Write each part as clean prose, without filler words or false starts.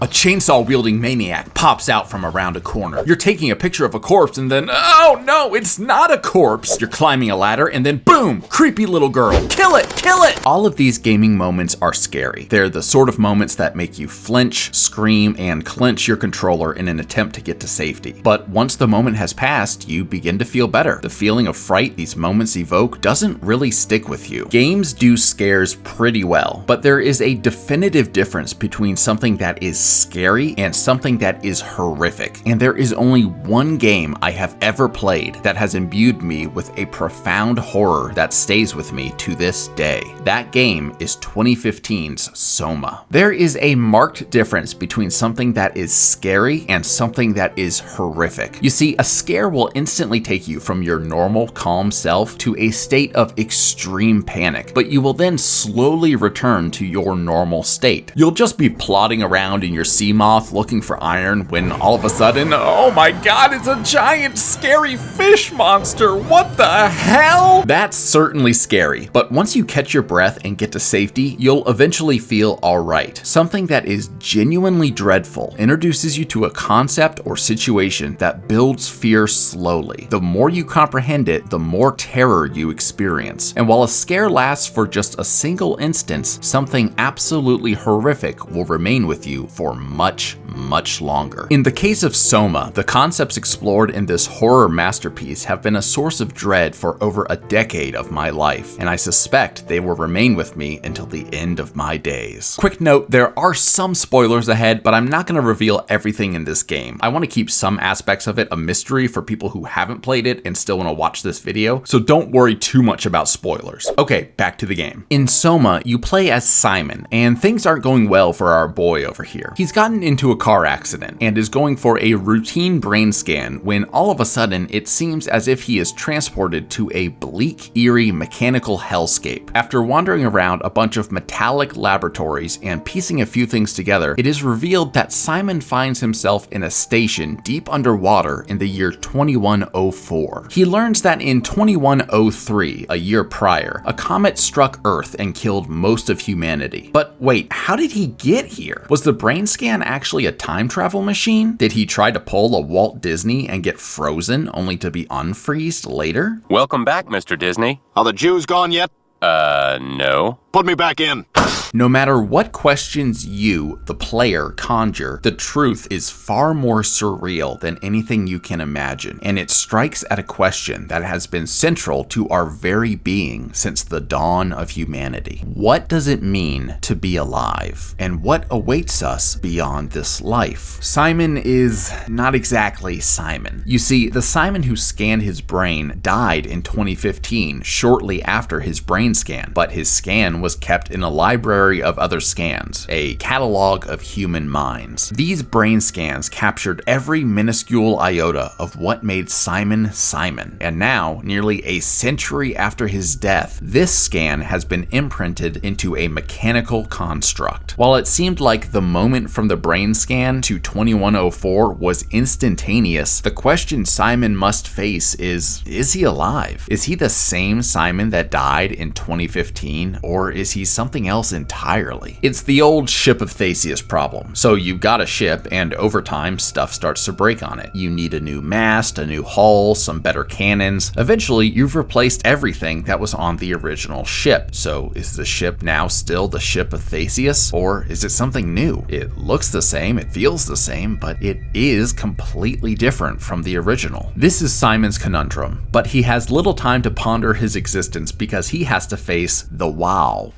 A chainsaw-wielding maniac pops out from around a corner. You're taking a picture of a corpse and then, oh no, it's not a corpse. You're climbing a ladder and then boom, creepy little girl. Kill it, kill it! All of these gaming moments are scary. They're the sort of moments that make you flinch, scream, and clench your controller in an attempt to get to safety. But once the moment has passed, you begin to feel better. The feeling of fright these moments evoke doesn't really stick with you. Games do scares pretty well, but there is a definitive difference between something that is scary and something that is horrific. And there is only one game I have ever played that has imbued me with a profound horror that stays with me to this day. That game is 2015's Soma. There is a marked difference between something that is scary and something that is horrific. You see, a scare will instantly take you from your normal, calm self to a state of extreme panic, but you will then slowly return to your normal state. You'll just be plodding around in your sea moth looking for iron when all of a sudden, oh my god, it's a giant scary fish monster. What the hell? That's certainly scary, but once you catch your breath and get to safety, you'll eventually feel alright. Something that is genuinely dreadful introduces you to a concept or situation that builds fear slowly. The more you comprehend it, the more terror you experience. And while a scare lasts for just a single instance, something absolutely horrific will remain with you for much longer. In the case of Soma, the concepts explored in this horror masterpiece have been a source of dread for over a decade of my life, and I suspect they will remain with me until the end of my days. Quick note, there are some spoilers ahead, but I'm not going to reveal everything in this game. I want to keep some aspects of it a mystery for people who haven't played it and still want to watch this video, so don't worry too much about spoilers. Okay, back to the game. In Soma, you play as Simon, and things aren't going well for our boy over here. He's gotten into a car accident and is going for a routine brain scan when all of a sudden it seems as if he is transported to a bleak, eerie mechanical hellscape. After wandering around a bunch of metallic laboratories and piecing a few things together, it is revealed that Simon finds himself in a station deep underwater in the year 2104. He learns that in 2103, a year prior, a comet struck Earth and killed most of humanity. But wait, how did he get here? Was the brain scan actually a time travel machine? Did he try to pull a Walt Disney and get frozen only to be unfreezed later? Welcome back, Mr. Disney. Are the Jews gone yet? No. Put me back in. No matter what questions you, the player, conjure, the truth is far more surreal than anything you can imagine, and it strikes at a question that has been central to our very being since the dawn of humanity. What does it mean to be alive? And what awaits us beyond this life? Simon is not exactly Simon. You see, the Simon who scanned his brain died in 2015, shortly after his brain scan, but his scan was kept in a library of other scans, a catalog of human minds. These brain scans captured every minuscule iota of what made Simon Simon, and now, nearly a century after his death, this scan has been imprinted into a mechanical construct. While it seemed like the moment from the brain scan to 2104 was instantaneous, the question Simon must face is he alive? Is he the same Simon that died in 2015, or is he something else entirely? It's the old Ship of Theseus problem. So you've got a ship, and over time, stuff starts to break on it. You need a new mast, a new hull, some better cannons. Eventually, you've replaced everything that was on the original ship. So is the ship now still the Ship of Theseus, or is it something new? It looks the same, it feels the same, but it is completely different from the original. This is Simon's conundrum, but he has little time to ponder his existence because he has to face the wow.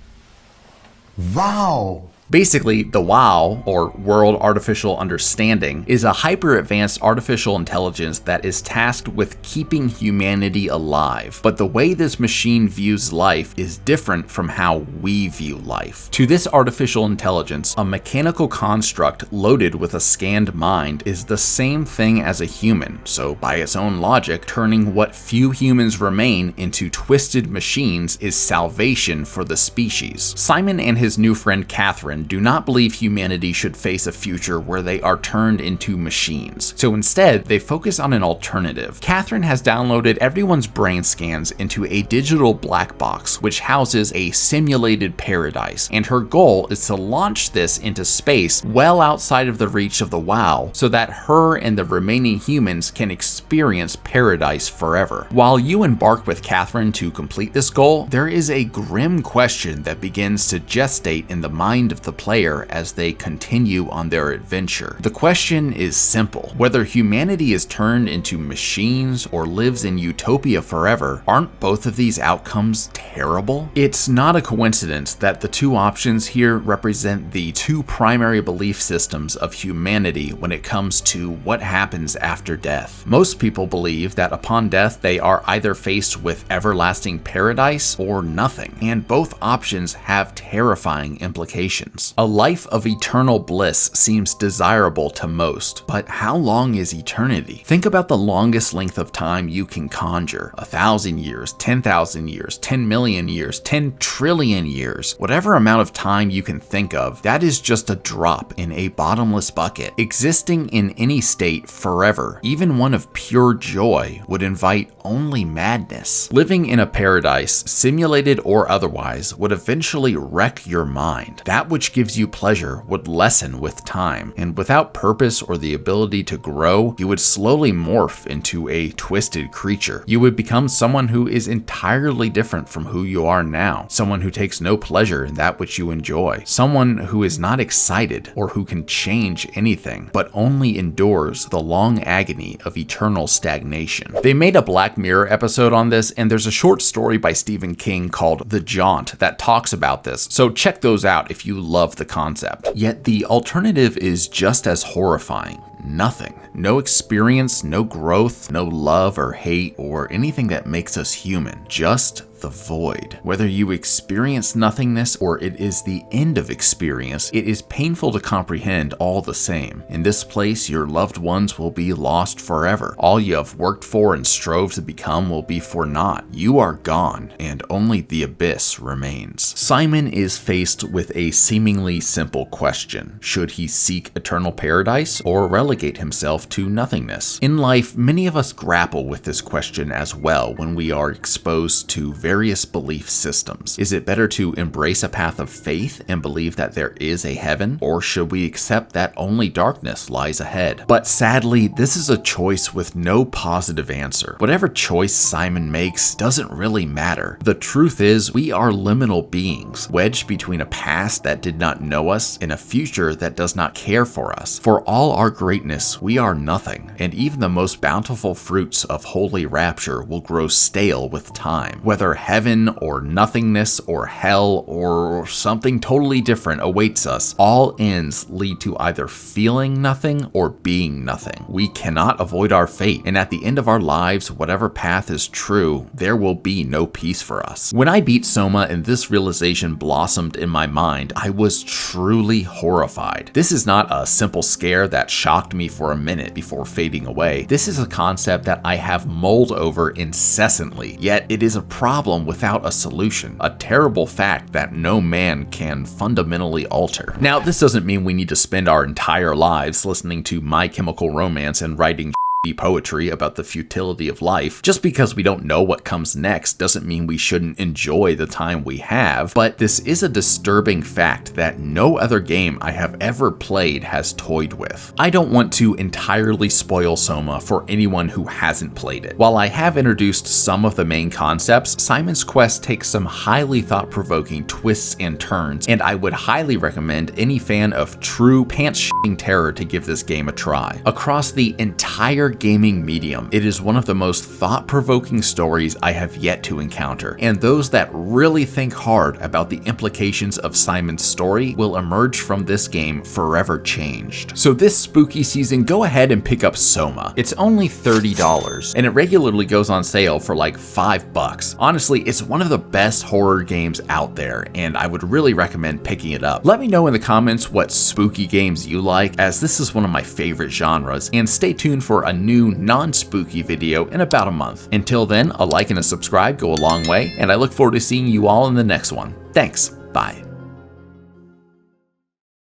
Wow. Basically, the WOW, or World Artificial Understanding, is a hyper-advanced artificial intelligence that is tasked with keeping humanity alive. But the way this machine views life is different from how we view life. To this artificial intelligence, a mechanical construct loaded with a scanned mind is the same thing as a human, so by its own logic, turning what few humans remain into twisted machines is salvation for the species. Simon and his new friend Catherine Catherine do not believe humanity should face a future where they are turned into machines. So instead, they focus on an alternative. Catherine has downloaded everyone's brain scans into a digital black box, which houses a simulated paradise, and her goal is to launch this into space well outside of the reach of the WoW, so that her and the remaining humans can experience paradise forever. While you embark with Catherine to complete this goal, there is a grim question that begins to gestate in the mind of the player as they continue on their adventure. The question is simple: whether humanity is turned into machines or lives in utopia forever, aren't both of these outcomes terrible? It's not a coincidence that the two options here represent the two primary belief systems of humanity when it comes to what happens after death. Most people believe that upon death they are either faced with everlasting paradise or nothing, and both options have terrifying implications. A life of eternal bliss seems desirable to most, but how long is eternity? Think about the longest length of time you can conjure: 1,000 years, 10,000 years, 10 million years, 10 trillion years. Whatever amount of time you can think of, that is just a drop in a bottomless bucket. Existing in any state forever, even one of pure joy, would invite only madness. Living in a paradise, simulated or otherwise, would eventually wreck your mind. That which gives you pleasure would lessen with time, and without purpose or the ability to grow, you would slowly morph into a twisted creature. You would become someone who is entirely different from who you are now, someone who takes no pleasure in that which you enjoy, someone who is not excited or who can change anything, but only endures the long agony of eternal stagnation. They made a Black Mirror episode on this, and there's a short story by Stephen King called The Jaunt that talks about this, so check those out if you love the concept. Yet the alternative is just as horrifying. Nothing. No experience, no growth, no love or hate or anything that makes us human. Just the void. Whether you experience nothingness or it is the end of experience, it is painful to comprehend all the same. In this place, your loved ones will be lost forever. All you have worked for and strove to become will be for naught. You are gone, and only the abyss remains. Simon is faced with a seemingly simple question. Should he seek eternal paradise or relegate himself to nothingness? In life, many of us grapple with this question as well when we are exposed to various belief systems. Is it better to embrace a path of faith and believe that there is a heaven, or should we accept that only darkness lies ahead? But sadly, this is a choice with no positive answer. Whatever choice Simon makes doesn't really matter. The truth is, we are liminal beings, wedged between a past that did not know us and a future that does not care for us. For all our greatness, we are nothing, and even the most bountiful fruits of holy rapture will grow stale with time. Whether heaven or nothingness or hell or something totally different awaits us, all ends lead to either feeling nothing or being nothing. We cannot avoid our fate, and at the end of our lives, whatever path is true, there will be no peace for us. When I beat Soma and this realization blossomed in my mind, I was truly horrified. This is not a simple scare that shocked me for a minute before fading away. This is a concept that I have mulled over incessantly, yet it is a problem without a solution, a terrible fact that no man can fundamentally alter. Now, this doesn't mean we need to spend our entire lives listening to My Chemical Romance and writing poetry about the futility of life. Just because we don't know what comes next doesn't mean we shouldn't enjoy the time we have, but this is a disturbing fact that no other game I have ever played has toyed with. I don't want to entirely spoil Soma for anyone who hasn't played it. While I have introduced some of the main concepts, Simon's Quest takes some highly thought-provoking twists and turns, and I would highly recommend any fan of true pants-shitting terror to give this game a try. Across the entire gaming medium, it is one of the most thought-provoking stories I have yet to encounter, and those that really think hard about the implications of Simon's story will emerge from this game forever changed. So this spooky season, go ahead and pick up Soma. It's only $30, and it regularly goes on sale for like $5. Honestly, it's one of the best horror games out there, and I would really recommend picking it up. Let me know in the comments what spooky games you like, as this is one of my favorite genres, and stay tuned for a new non-spooky video in about a month. Until then, a like and a subscribe go a long way, and I look forward to seeing you all in the next one. Thanks, bye.